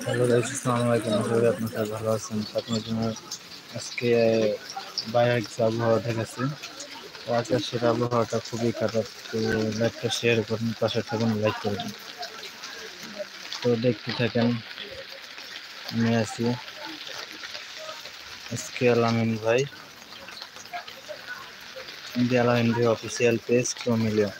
Hello guys, আসসালামু আলাইকুম। আশা করি আপনার সবাই ভালো আছেন। আপনার জন্য আজকে বাইরে কিছু আবহাওয়া দেখাচ্ছি। তো আকাশের আবহাওয়াটা খুবই খারাপ। তো লাইভটা শেয়ার করুন, পাশে থাকুন, লাইক করুন। তো দেখতে থাকেন, আমি আছি আজকে আলামিন ভাই, ইন্ডিয়া আলামিন ভাই অফিসিয়াল পেজ ক্রোমিলিয়া।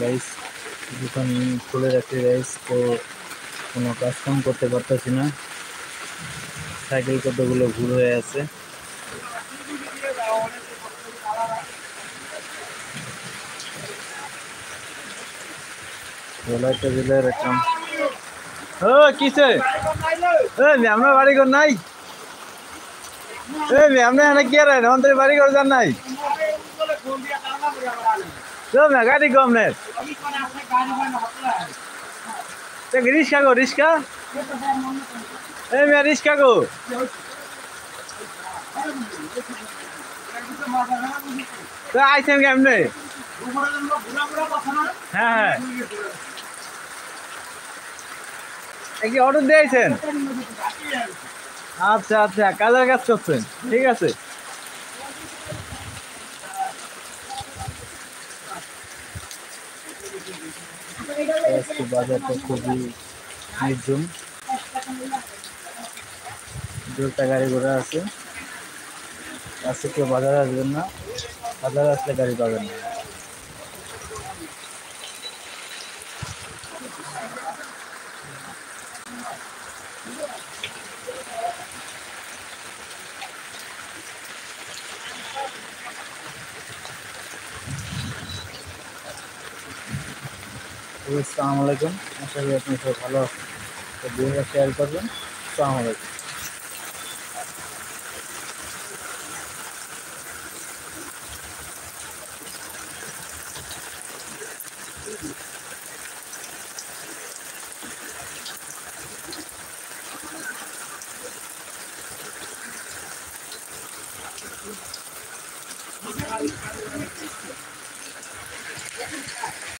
গাইস, দোকান খুলে রাখি গাইস, তো কোনো কাজ কাম করতে পারতেছি না। সাইকেল কতগুলো ভুল হয়ে আছে। লাইটটা দিলে রাখলাম। ও কিসে আমরা বাড়ি ঘর নাই। আমরা এখানে কি আর আমাদের বাড়ি ঘর যান নাই। না গাড়ি কম নেই। রিক্সা গো, রিক্সা রিক্সা গো। আইসেন কেমনে? হ্যাঁ হ্যাঁ, কি অর্ডার দিয়েছেন? আচ্ছা আচ্ছা, কাজের কাজ করছেন, ঠিক আছে। আজকে বাজারটা খুবই নির্জন, দুটা গাড়ি ঘোড়া আছে। আজকে কেউ বাজারে আসবেন না, বাজারে আসলে গাড়ি পাবেন না। আসসালামু আলাইকুম, আশা করি আপনি সব ভালো আছেন। তো ভিডিওটা শেয়ার করবেন। আসসালামু আলাইকুম।